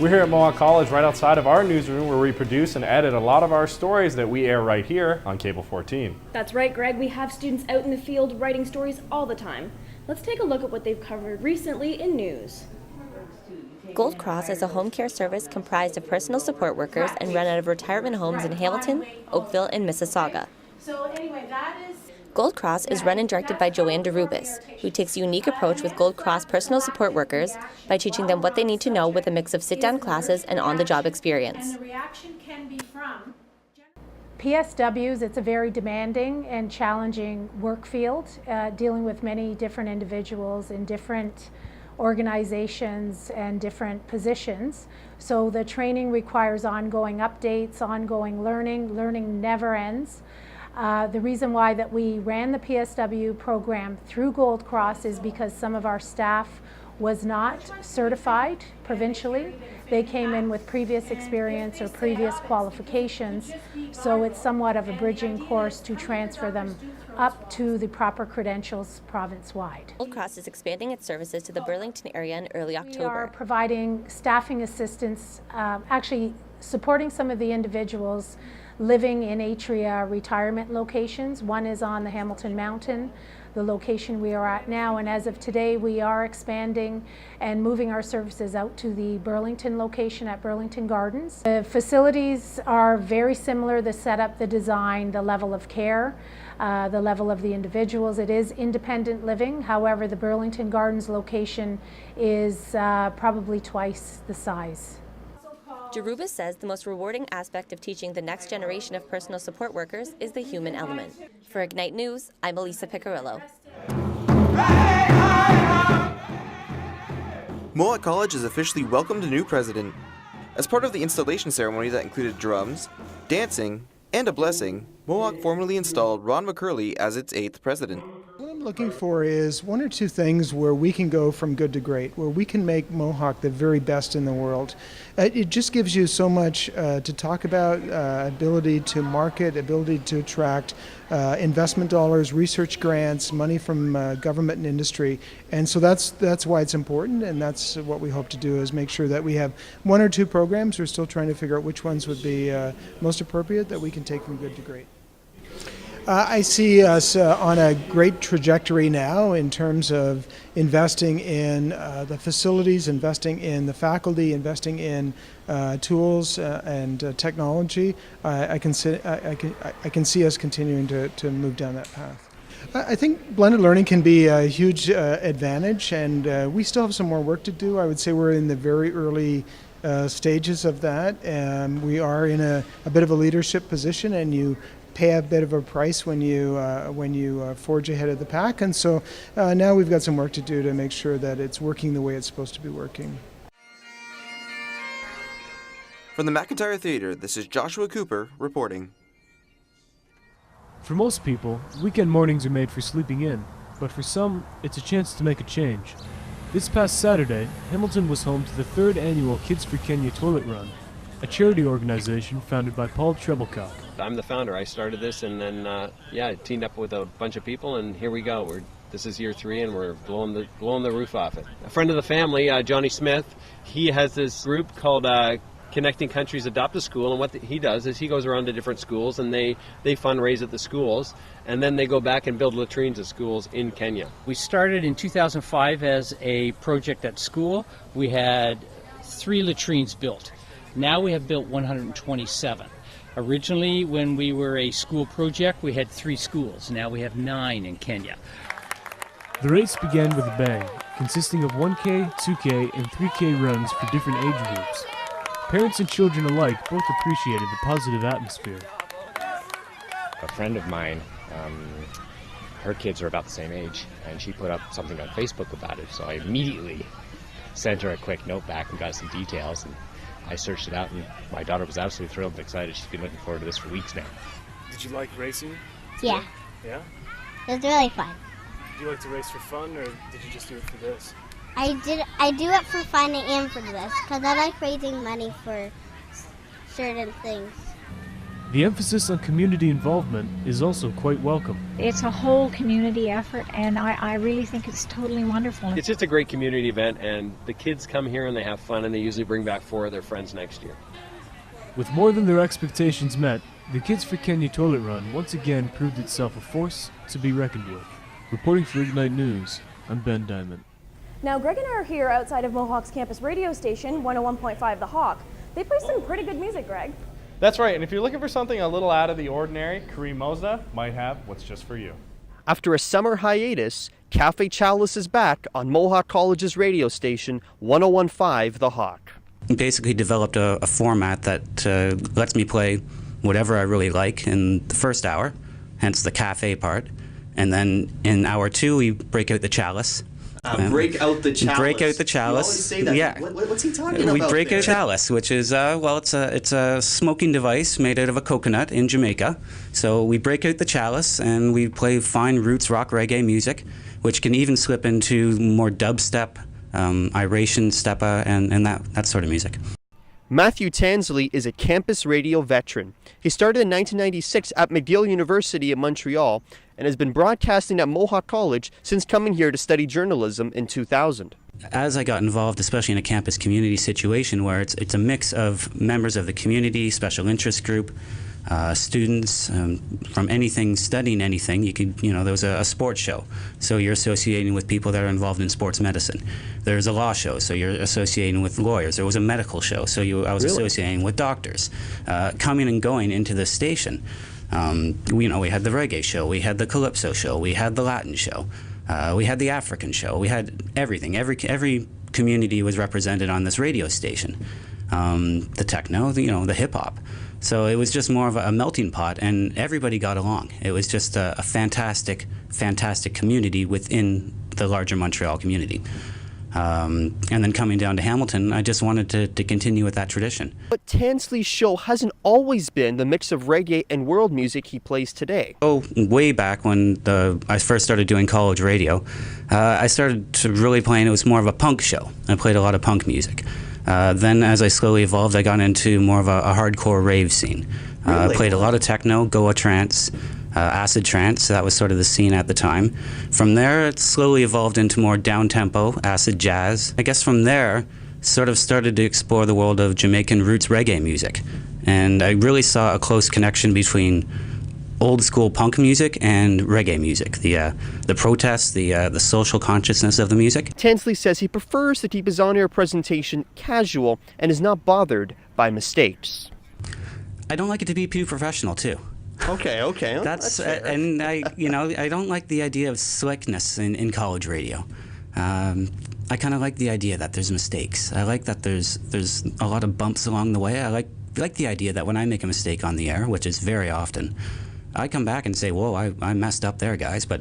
We're here at Mohawk College right outside of our newsroom where we produce and edit a lot of our stories that we air right here on Cable 14. That's right, Greg. We have students out in the field writing stories all the time. Let's take a look at what they've covered recently in news. Gold Cross is a home care service comprised of personal support workers and run out of retirement homes in Hamilton, Oakville, and Mississauga. Gold Cross is run and directed by Joanne DeRubis, who takes a unique approach with Gold Cross personal support workers by teaching them what they need to know with a mix of sit-down classes and on-the-job experience. PSWs, it's a very demanding and challenging work field, dealing with many different individuals in different organizations and different positions. So the training requires ongoing updates, ongoing learning. Learning never ends. The reason why that we ran the PSW program through Gold Cross is because some of our staff was not certified provincially. They came in with previous experience or previous qualifications, so it's somewhat of a bridging course to transfer them up to the proper credentials province-wide. Gold Cross is expanding its services to the Burlington area in early October. We are providing staffing assistance, actually supporting some of the individuals living in Atria retirement locations. One is on the Hamilton Mountain, the location we are at now, and as of today we are expanding and moving our services out to the Burlington location at Burlington Gardens. The facilities are very similar, the setup, the design, the level of care, the level of the individuals. It is independent living, however the Burlington Gardens location is probably twice the size. DeRubis says the most rewarding aspect of teaching the next generation of personal support workers is the human element. For Ignite News, I'm Elisa Picarillo. Mohawk College has officially welcomed a new president. As part of the installation ceremony that included drums, dancing, and a blessing, Mohawk formally installed Ron McCurley as its 8th president. What I'm looking for is one or two things where we can go from good to great, where we can make Mohawk the very best in the world. It just gives you so much to talk about, ability to market, ability to attract investment dollars, research grants, money from government and industry. And so that's why it's important, and that's what we hope to do, is make sure that we have one or two programs. We're still trying to figure out which ones would be most appropriate that we can take from good to great. I see us on a great trajectory now in terms of investing in the facilities, investing in the faculty, investing in tools and technology. I can see us continuing to move down that path. I think blended learning can be a huge advantage, and we still have some more work to do. I would say we're in the very early stages of that, and we are in a bit of a leadership position, and you pay a bit of a price when you forge ahead of the pack. And so now we've got some work to do to make sure that it's working the way it's supposed to be working. From the McIntyre Theatre, this is Joshua Cooper reporting. For most people, weekend mornings are made for sleeping in, but for some, it's a chance to make a change. This past Saturday, Hamilton was home to the 3rd annual Kids for Kenya Toilet Run, a charity organization founded by Paul Treblecock. I'm the founder. I started this, and then I teamed up with a bunch of people, and here we go. This is year 3, and we're blowing the roof off it. A friend of the family, Johnny Smith, he has this group called Connecting Countries Adopt a School, and what he does is he goes around to different schools, and they fundraise at the schools, and then they go back and build latrines at schools in Kenya. We started in 2005 as a project at school. We had 3 latrines built. Now we have built 127. Originally, when we were a school project, we had 3 schools. Now we have 9 in Kenya. The race began with a bang, consisting of 1K, 2K, and 3K runs for different age groups. Parents and children alike both appreciated the positive atmosphere. A friend of mine, her kids are about the same age, and she put up something on Facebook about it, so I immediately sent her a quick note back and got some details, and I searched it out, and my daughter was absolutely thrilled and excited. She's been looking forward to this for weeks now. Did you like racing? Yeah. Yeah? It was really fun. Do you like to race for fun, or did you just do it for this? I do it for fun and for this, because I like raising money for certain things. The emphasis on community involvement is also quite welcome. It's a whole community effort, and I really think it's totally wonderful. It's just a great community event, and the kids come here and they have fun, and they usually bring back 4 of their friends next year. With more than their expectations met, the Kids for Kenya Toilet Run once again proved itself a force to be reckoned with. Reporting for Ignite News, I'm Ben Diamond. Now, Greg and I are here outside of Mohawk's campus radio station, 101.5 The Hawk. They play some pretty good music, Greg. That's right, and if you're looking for something a little out of the ordinary, Kareem Mosna might have what's just for you. After a summer hiatus, Cafe Chalice is back on Mohawk College's radio station, 101.5 The Hawk. Basically developed a format that lets me play whatever I really like in the first hour, hence the cafe part. And then in hour 2, we break out the chalice. Break out the chalice. Break out the chalice. You always say that. Yeah. What's he talking about? We break there? out a chalice, which is it's a smoking device made out of a coconut in Jamaica. So we break out the chalice and we play fine roots rock reggae music, which can even slip into more dubstep, iration, stepa, and that sort of music. Matthew Tansley is a campus radio veteran. He started in 1996 at McGill University in Montreal and has been broadcasting at Mohawk College since coming here to study journalism in 2000. As I got involved, especially in a campus community situation where it's a mix of members of the community, special interest group, students from anything, studying anything. There was a sports show, so you're associating with people that are involved in sports medicine. There's a law show, so you're associating with lawyers. There was a medical show, so I was associating with doctors. Coming and going into the station, we had the reggae show, we had the calypso show, we had the Latin show, we had the African show, we had everything. Every community was represented on this radio station. The techno, the hip hop. So it was just more of a melting pot, and everybody got along. It was just a fantastic, fantastic community within the larger Montreal community. And then coming down to Hamilton, I just wanted to continue with that tradition. But Tansley's show hasn't always been the mix of reggae and world music he plays today. Oh, way back when I first started doing college radio, I started to really playing, it was more of a punk show. I played a lot of punk music. Then as I slowly evolved, I got into more of a hardcore rave scene. Played a lot of techno, Goa trance, acid trance. That was sort of the scene at the time. From there, it slowly evolved into more down-tempo, acid jazz. I guess from there, sort of started to explore the world of Jamaican roots reggae music. And I really saw a close connection between old school punk music and reggae music, the protests, the social consciousness of the music. Tansley says he prefers to keep his on-air presentation casual and is not bothered by mistakes. I don't like it to be too professional too. Okay. That's fair. And I don't like the idea of slickness in college radio. I kind of like the idea that there's mistakes. I like that there's a lot of bumps along the way. I like the idea that when I make a mistake on the air, which is very often, I come back and say, whoa, I messed up there, guys, but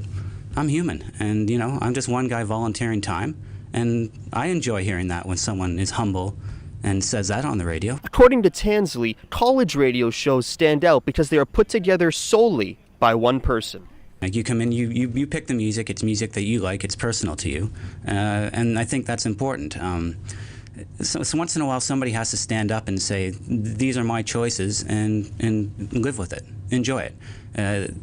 I'm human. And, I'm just one guy volunteering time. And I enjoy hearing that when someone is humble and says that on the radio. According to Tansley, college radio shows stand out because they are put together solely by one person. Like you come in, you pick the music, it's music that you like, it's personal to you. And I think that's important. So once in a while, somebody has to stand up and say, these are my choices, and live with it, enjoy it.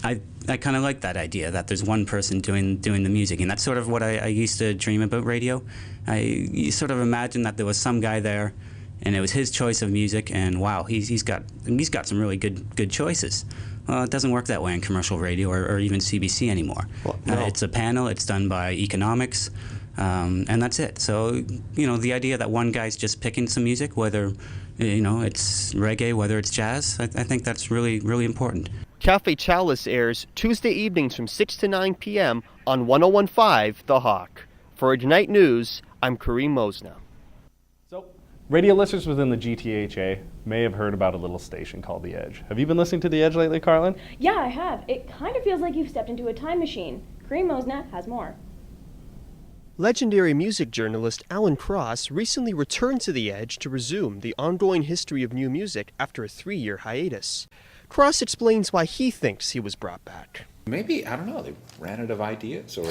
I kind of like that idea that there's one person doing the music, and that's sort of what I used to dream about radio. You sort of imagine that there was some guy there, and it was his choice of music, and wow, he's got some really good choices. Well, it doesn't work that way in commercial radio or even CBC anymore. Well, no. It's a panel. It's done by economics. And that's it. So, the idea that one guy's just picking some music, whether, it's reggae, whether it's jazz, I think that's really, really important. Cafe Chalice airs Tuesday evenings from 6 to 9 p.m. on 101.5 The Hawk. For Ignite News, I'm Kareem Mosna. So, radio listeners within the GTHA may have heard about a little station called The Edge. Have you been listening to The Edge lately, Carlin? Yeah, I have. It kind of feels like you've stepped into a time machine. Kareem Mosna has more. Legendary music journalist Alan Cross recently returned to The Edge to resume the ongoing history of new music after a 3-year hiatus. Cross explains why he thinks he was brought back. Maybe, I don't know, they ran out of ideas or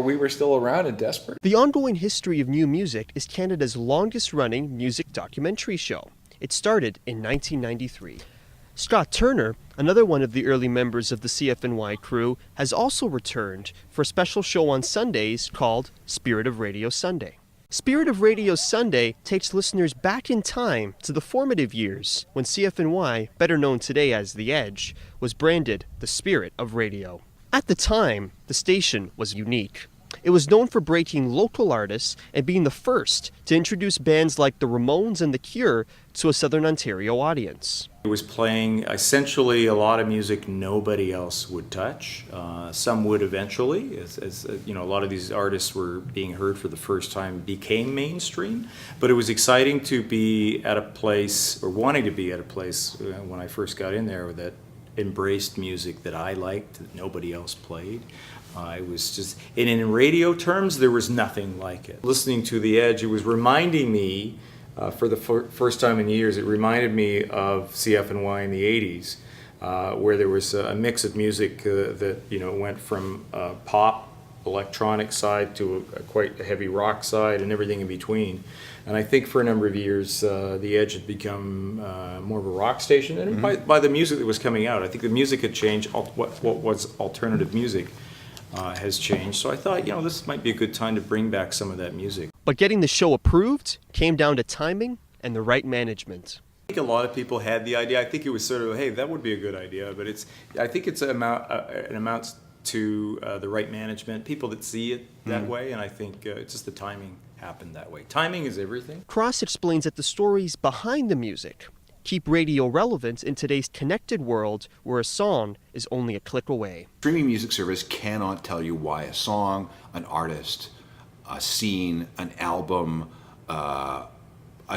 we were still around and desperate. The ongoing history of new music is Canada's longest-running music documentary show. It started in 1993. Scott Turner, another one of the early members of the CFNY crew, has also returned for a special show on Sundays called Spirit of Radio Sunday. Spirit of Radio Sunday takes listeners back in time to the formative years when CFNY, better known today as The Edge, was branded the Spirit of Radio. At the time, the station was unique. It was known for breaking local artists and being the first to introduce bands like the Ramones and The Cure to a Southern Ontario audience. It was playing essentially a lot of music nobody else would touch. Some would eventually, as you know, a lot of these artists were being heard for the first time, became mainstream. But it was exciting to be at a place, or wanting to be at a place when I first got in there, that embraced music that I liked, that nobody else played. It was just, and in radio terms, there was nothing like it. Listening to The Edge, it was reminding me, for the first time in years, it reminded me of CFNY in the 80s, where there was a mix of music that, you know, went from pop, electronic side to a quite heavy rock side and everything in between. And I think for a number of years, The Edge had become more of a rock station. And by the music that was coming out, I think the music had changed. What was alternative music has changed. So I thought, you know, this might be a good time to bring back some of that music. But getting the show approved came down to timing and the right management. I think a lot of people had the idea. I think it was sort of, hey, that would be a good idea. But I think it amounts to the right management, people that see it that way. And I think it's just the timing happened that way. Timing is everything. Cross explains that the stories behind the music keep radio relevant in today's connected world where a song is only a click away. Streaming music service cannot tell you why a song, an artist, a scene, an album, a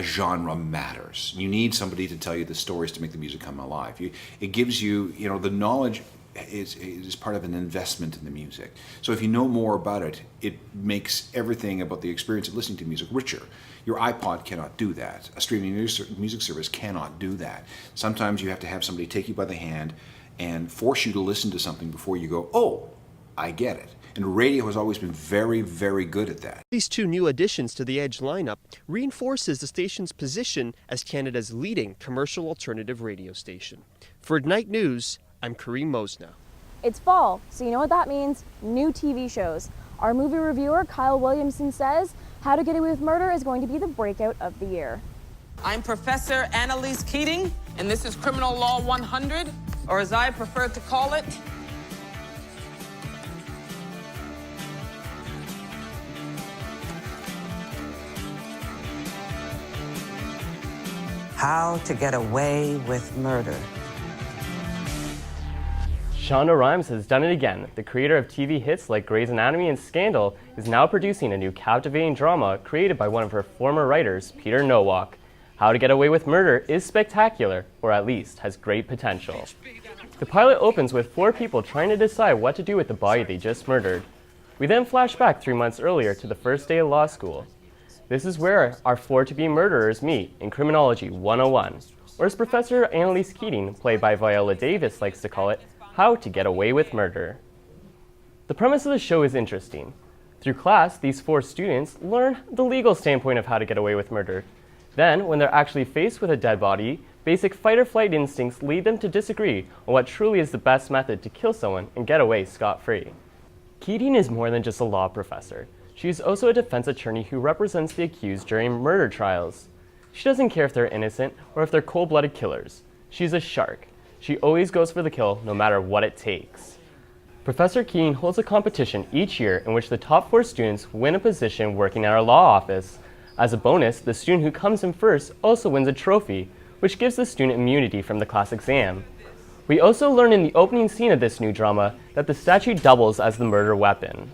genre matters. You need somebody to tell you the stories to make the music come alive. It gives you, you know, the knowledge is part of an investment in the music. So if you know more about it, it makes everything about the experience of listening to music richer. Your iPod cannot do that. A streaming music service cannot do that. Sometimes you have to have somebody take you by the hand and force you to listen to something before you go, oh, I get it. And radio has always been very, very good at that. These two new additions to the Edge lineup reinforces the station's position as Canada's leading commercial alternative radio station. For Ignite News, I'm Kareem Mosna. It's fall, so you know what that means? New TV shows. Our movie reviewer, Kyle Williamson, says How to Get Away with Murder is going to be the breakout of the year. I'm Professor Annalise Keating, and this is Criminal Law 100, or as I prefer to call it, How to Get Away with Murder. Shonda Rhimes has done it again. The creator of TV hits like Grey's Anatomy and Scandal is now producing a new captivating drama created by one of her former writers, Peter Nowak. How to Get Away with Murder is spectacular, or at least has great potential. The pilot opens with 4 people trying to decide what to do with the body they just murdered. We then flash back 3 months earlier to the first day of law school. This is where our 4 to-be murderers meet in Criminology 101, or as Professor Annalise Keating, played by Viola Davis, likes to call it, How to Get Away with Murder. The premise of the show is interesting. Through class, these 4 students learn the legal standpoint of how to get away with murder. Then, when they're actually faced with a dead body, basic fight-or-flight instincts lead them to disagree on what truly is the best method to kill someone and get away scot-free. Keating is more than just a law professor. She is also a defense attorney who represents the accused during murder trials. She doesn't care if they're innocent or if they're cold-blooded killers. She's a shark. She always goes for the kill, no matter what it takes. Professor Keating holds a competition each year in which the top 4 students win a position working at our law office. As a bonus, the student who comes in first also wins a trophy, which gives the student immunity from the class exam. We also learn in the opening scene of this new drama that the statue doubles as the murder weapon.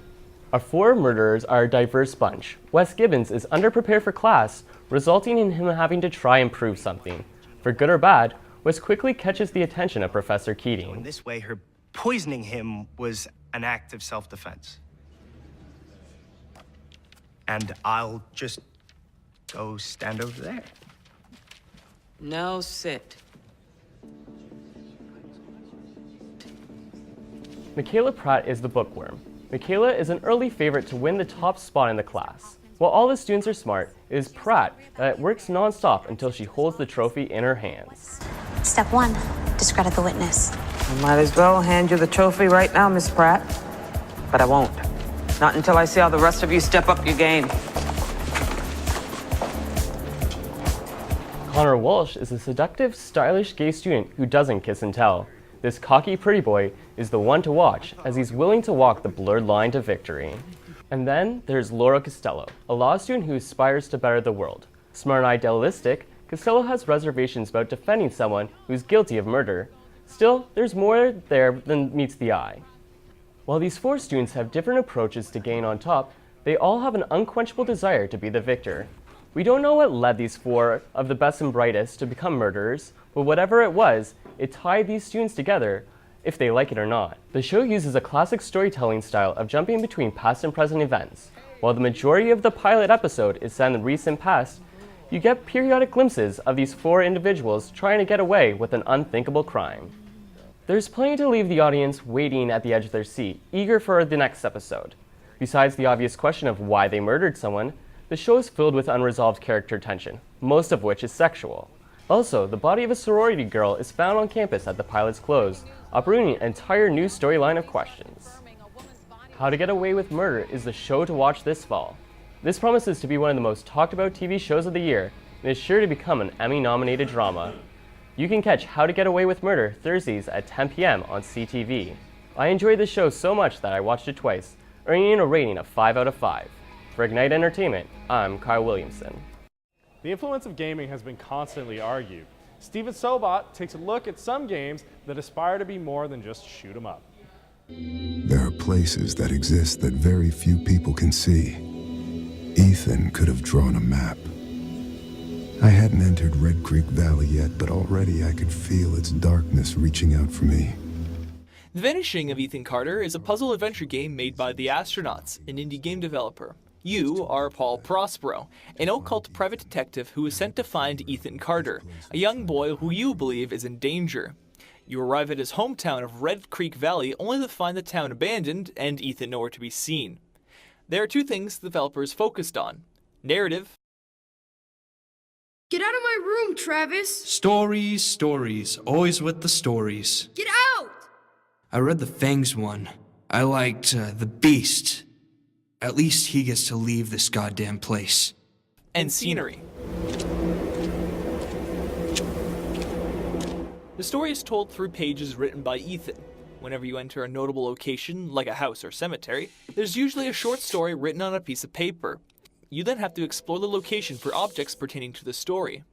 Our 4 murderers are a diverse bunch. Wes Gibbons is underprepared for class, resulting in him having to try and prove something. For good or bad, Wes quickly catches the attention of Professor Keating. In this way, her poisoning him was an act of self-defense. And I'll just go stand over there. Now sit. Michaela Pratt is the bookworm. Michaela is an early favorite to win the top spot in the class. While all the students are smart, it is Pratt that works non-stop until she holds the trophy in her hands. Step 1, discredit the witness. I might as well hand you the trophy right now, Miss Pratt. But I won't. Not until I see how the rest of you step up your game. Connor Walsh is a seductive, stylish gay student who doesn't kiss and tell. This cocky pretty boy is the one to watch as he's willing to walk the blurred line to victory. And then there's Laura Costello, a law student who aspires to better the world. Smart and idealistic, Costello has reservations about defending someone who's guilty of murder. Still, there's more there than meets the eye. While these four students have different approaches to getting on top, they all have an unquenchable desire to be the victor. We don't know what led these four of the best and brightest to become murderers, but whatever it was, it tied these students together, if they like it or not. The show uses a classic storytelling style of jumping between past and present events. While the majority of the pilot episode is set in the recent past, you get periodic glimpses of these four individuals trying to get away with an unthinkable crime. There's plenty to leave the audience waiting at the edge of their seat, eager for the next episode. Besides the obvious question of why they murdered someone, the show is filled with unresolved character tension, most of which is sexual. Also, the body of a sorority girl is found on campus at the pilot's close, uprooting an entire new storyline of questions. How to Get Away with Murder is the show to watch this fall. This promises to be one of the most talked about TV shows of the year, and is sure to become an Emmy-nominated drama. You can catch How to Get Away with Murder Thursdays at 10 p.m. on CTV. I enjoyed this show so much that I watched it twice, earning a rating of 5 out of 5. For Ignite Entertainment, I'm Kyle Williamson. The influence of gaming has been constantly argued. Steven Sobot takes a look at some games that aspire to be more than just shoot 'em up. There are places that exist that very few people can see. Ethan could have drawn a map. I hadn't entered Red Creek Valley yet, but already I could feel its darkness reaching out for me. The Vanishing of Ethan Carter is a puzzle adventure game made by The Astronauts, an indie game developer. You are Paul Prospero, an occult private detective who is sent to find Ethan Carter, a young boy who you believe is in danger. You arrive at his hometown of Red Creek Valley only to find the town abandoned and Ethan nowhere to be seen. There are two things the developers focused on: narrative. Get out of my room, Travis! Stories, stories, always with the stories. Get out! I read the Fangs one. I liked the Beast. At least he gets to leave this goddamn place. And scenery. The story is told through pages written by Ethan. Whenever you enter a notable location, like a house or cemetery, there's usually a short story written on a piece of paper. You then have to explore the location for objects pertaining to the story.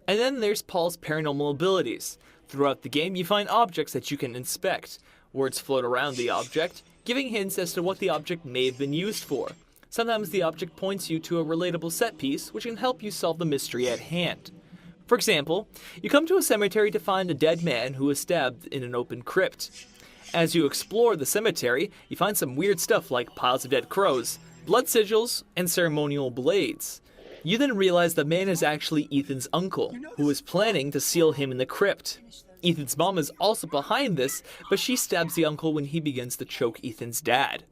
And then there's Paul's paranormal abilities. Throughout the game, you find objects that you can inspect. Words float around the object, giving hints as to what the object may have been used for. Sometimes the object points you to a relatable set piece, which can help you solve the mystery at hand. For example, you come to a cemetery to find a dead man who was stabbed in an open crypt. As you explore the cemetery, you find some weird stuff like piles of dead crows, blood sigils, and ceremonial blades. You then realize the man is actually Ethan's uncle, who is planning to seal him in the crypt. Ethan's mom is also behind this, but she stabs the uncle when he begins to choke Ethan's dad.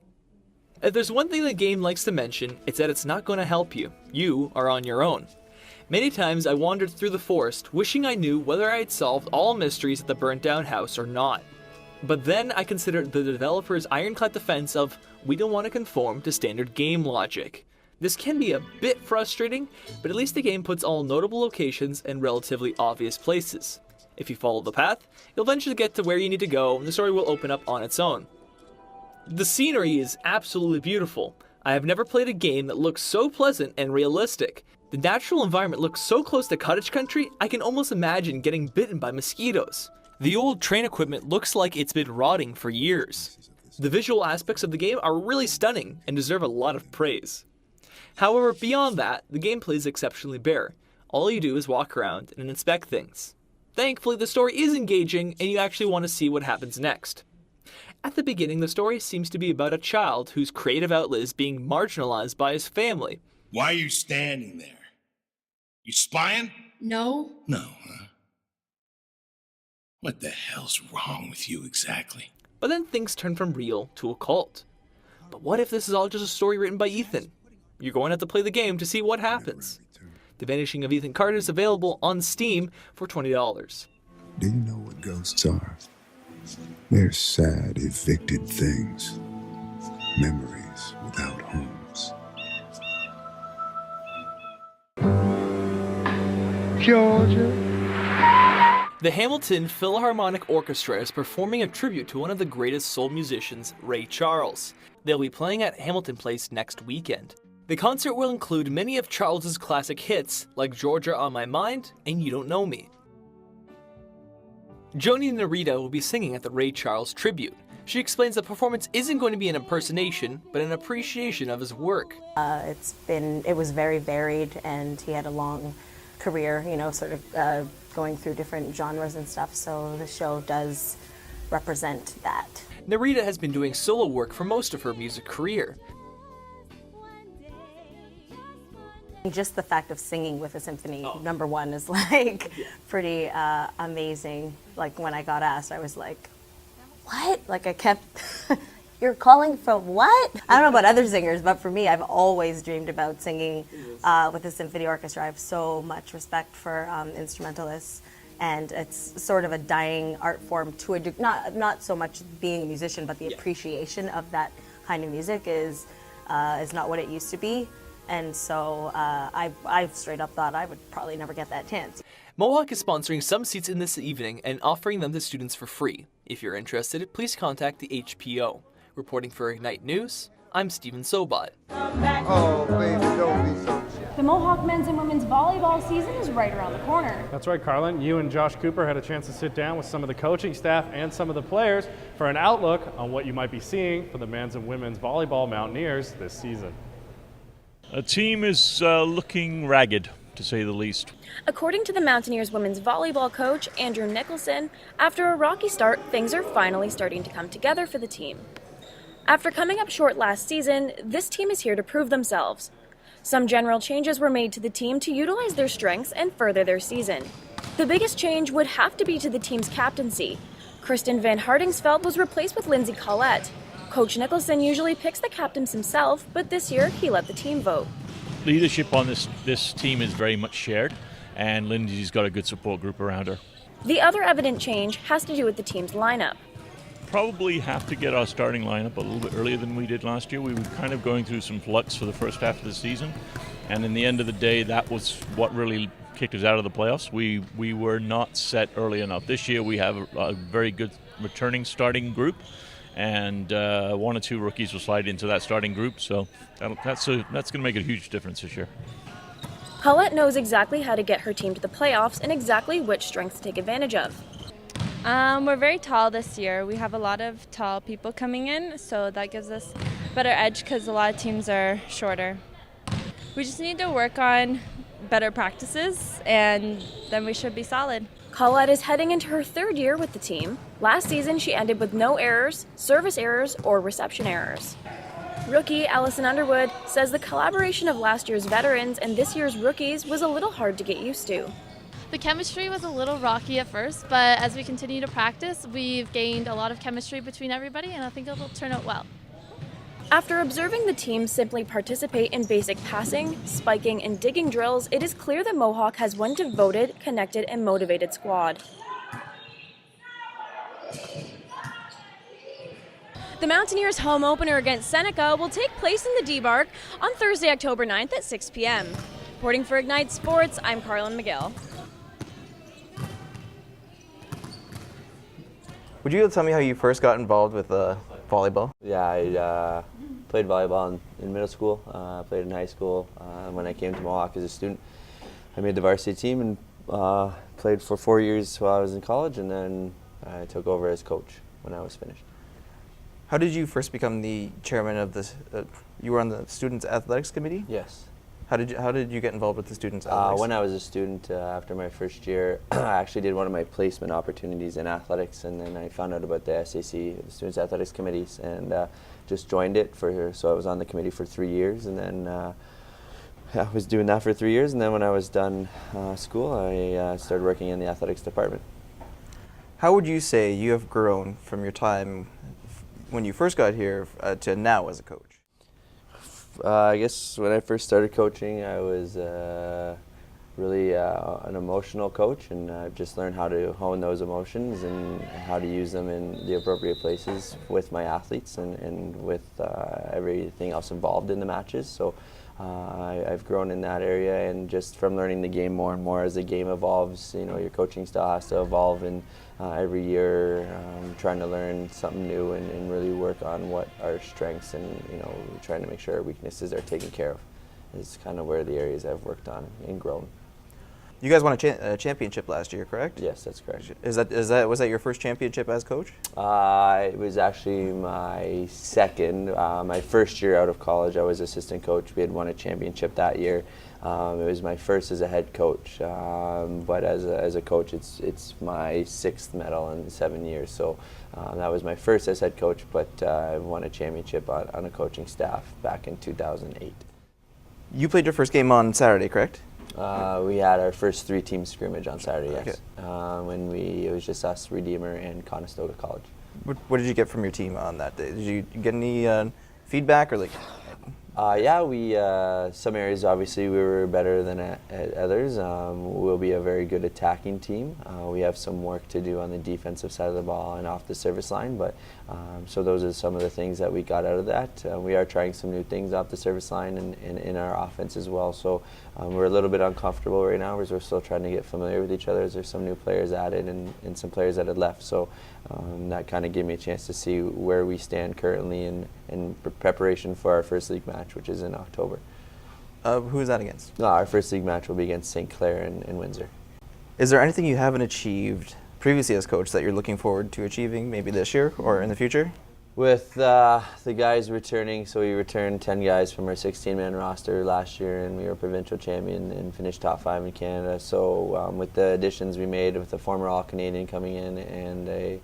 If there's one thing the game likes to mention, it's that it's not going to help you. You are on your own. Many times I wandered through the forest, wishing I knew whether I had solved all mysteries at the burnt down house or not. But then I considered the developer's ironclad defense of, we don't want to conform to standard game logic. This can be a bit frustrating, but at least the game puts all notable locations in relatively obvious places. If you follow the path, you'll eventually get to where you need to go and the story will open up on its own. The scenery is absolutely beautiful. I have never played a game that looks so pleasant and realistic. The natural environment looks so close to cottage country, I can almost imagine getting bitten by mosquitoes. The old train equipment looks like it's been rotting for years. The visual aspects of the game are really stunning and deserve a lot of praise. However, beyond that, the gameplay is exceptionally bare. All you do is walk around and inspect things. Thankfully, the story is engaging and you actually want to see what happens next. At the beginning, the story seems to be about a child whose creative outlet is being marginalized by his family. Why are you standing there? You spying? No. No, huh? What the hell's wrong with you exactly? But then things turn from real to occult. But what if this is all just a story written by Ethan? You're going to have to play the game to see what happens. The Vanishing of Ethan Carter is available on Steam for $20. Do you know what ghosts are? They're sad, evicted things. Memories without homes. Georgia. The Hamilton Philharmonic Orchestra is performing a tribute to one of the greatest soul musicians, Ray Charles. They'll be playing at Hamilton Place next weekend. The concert will include many of Charles's classic hits, like Georgia on My Mind and You Don't Know Me. Joni Narita will be singing at the Ray Charles tribute. She explains the performance isn't going to be an impersonation, but an appreciation of his work. It was very varied, and he had a long career, sort of going through different genres and stuff, so the show does represent that. Narita has been doing solo work for most of her music career. Just the fact of singing with a symphony, number one, is pretty amazing. Like when I got asked, I was like, what? Like I kept, you're calling for what? I don't know about other singers, but for me, I've always dreamed about singing with a symphony orchestra. I have so much respect for instrumentalists, and it's sort of a dying art form to a degree. Not so much being a musician, but the appreciation of that kind of music is not what it used to be. And so I straight up thought I would probably never get that chance. Mohawk is sponsoring some seats in this evening and offering them to students for free. If you're interested, please contact the HPO. Reporting for Ignite News, I'm Stephen Sobot. Oh, baby, don't be so shy. The Mohawk men's and women's volleyball season is right around the corner. That's right, Carlin. You and Josh Cooper had a chance to sit down with some of the coaching staff and some of the players for an outlook on what you might be seeing for the men's and women's volleyball Mountaineers this season. The team is looking ragged, to say the least. According to the Mountaineers women's volleyball coach, Andrew Nicholson, after a rocky start, things are finally starting to come together for the team. After coming up short last season, this team is here to prove themselves. Some general changes were made to the team to utilize their strengths and further their season. The biggest change would have to be to the team's captaincy. Kristen Van Hardingsveld was replaced with Lindsay Collette. Coach Nicholson usually picks the captains himself, but this year he let the team vote. Leadership on this team is very much shared, and Lindsay's got a good support group around her. The other evident change has to do with the team's lineup. Probably have to get our starting lineup a little bit earlier than we did last year. We were kind of going through some flux for the first half of the season, and in the end of the day, that was what really kicked us out of the playoffs. We were not set early enough. This year we have a very good returning starting group, and one or two rookies will slide into that starting group, so that's going to make a huge difference this year. Collette knows exactly how to get her team to the playoffs and exactly which strengths to take advantage of. We're very tall this year. We have a lot of tall people coming in, so that gives us a better edge because a lot of teams are shorter. We just need to work on better practices, and then we should be solid. Collette is heading into her third year with the team. Last season, she ended with no errors, service errors, or reception errors. Rookie Allison Underwood says the collaboration of last year's veterans and this year's rookies was a little hard to get used to. The chemistry was a little rocky at first, but as we continue to practice, we've gained a lot of chemistry between everybody, and I think it'll turn out well. After observing the team simply participate in basic passing, spiking, and digging drills, it is clear that Mohawk has one devoted, connected, and motivated squad. The Mountaineers' home opener against Seneca will take place in the D-Bark on Thursday, October 9th at 6 p.m. Reporting for Ignite Sports, I'm Carlin McGill. Would you be able to tell me how you first got involved with volleyball? Yeah, I played volleyball in middle school, played in high school. When I came to Mohawk as a student, I made the varsity team and played for 4 years while I was in college, and then I took over as coach when I was finished. How did you first become the chairman of this? You were on the students' athletics committee? Yes. How did you get involved with the students' athletics? When I was a student, after my first year, I actually did one of my placement opportunities in athletics, and then I found out about the SAC, the Students' Athletics Committees, and just joined it so I was on the committee for 3 years, and then I was doing that for 3 years, and then when I was done school, I started working in the athletics department. How would you say you have grown from your time when you first got here to now as a coach? I guess when I first started coaching, I was really an emotional coach, and I've just learned how to hone those emotions and how to use them in the appropriate places with my athletes and with everything else involved in the matches. So I've grown in that area, and just from learning the game more and more as the game evolves, you know, your coaching style has to evolve, and every year trying to learn something new and really work on what our strengths and, you know, trying to make sure our weaknesses are taken care of is kind of where the areas I've worked on and grown. You guys won a championship last year, correct? Yes, that's correct. Was that your first championship as coach? It was actually my second. My first year out of college, I was assistant coach. We had won a championship that year. It was my first as a head coach, but as a coach, it's my sixth medal in 7 years. So that was my first as head coach, but I won a championship on a coaching staff back in 2008. You played your first game on Saturday, correct? We had our first 3-team scrimmage on Saturday, yes. Okay. When it was just us, Redeemer, and Conestoga College. What did you get from your team on that day? Did you get any feedback or like? Yeah, we some areas obviously we were better than at others. We'll be a very good attacking team. We have some work to do on the defensive side of the ball and off the service line, but so those are some of the things that we got out of that. We are trying some new things off the service line and in our offense as well. So we're a little bit uncomfortable right now because we're still trying to get familiar with each other. There's some new players added and some players that had left. So that kind of gave me a chance to see where we stand currently in preparation for our first league match, which is in October. Who is that against? Our first league match will be against St. Clair in Windsor. Is there anything you haven't achieved previously as coach that you're looking forward to achieving maybe this year or in the future? With the guys returning, so we returned 10 guys from our 16-man roster last year, and we were provincial champion and finished top 5 in Canada. So with the additions we made with a former All-Canadian coming in and a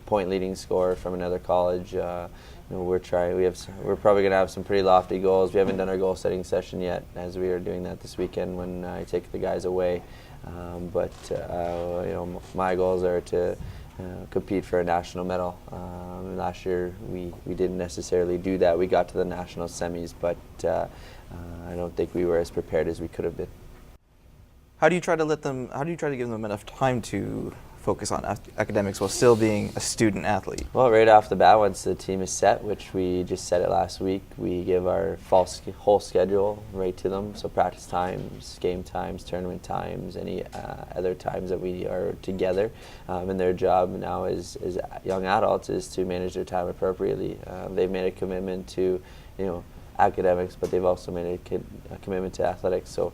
point-leading scorer from another college, you know, we're probably going to have some pretty lofty goals. We haven't done our goal-setting session yet, as we are doing that this weekend when I take the guys away. But you know, my goals are to compete for a national medal. Last year we didn't necessarily do that. We got to the national semis, but I don't think we were as prepared as we could have been. How do you try to give them enough time to focus on academics while still being a student athlete? Well, right off the bat, once the team is set, which we just set it last week, we give our whole schedule right to them. So practice times, game times, tournament times, any other times that we are together. And their job now as young adults is to manage their time appropriately. They've made a commitment to, you know, academics, but they've also made a commitment to athletics, so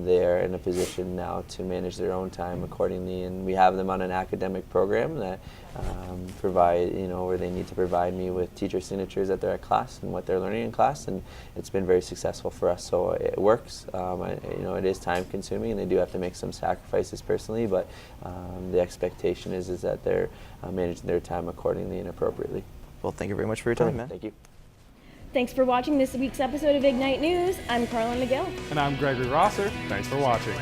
they are in a position now to manage their own time accordingly, and we have them on an academic program that provide, you know, where they need to provide me with teacher signatures that they're at class and what they're learning in class, and it's been very successful for us, so it works. You know, it is time consuming and they do have to make some sacrifices personally, but the expectation is that they're managing their time accordingly and appropriately. Well, thank you very much for your time, man. Thank you. Thanks for watching this week's episode of Ignite News. I'm Carla McGill. And I'm Gregory Rosser. Thanks for watching.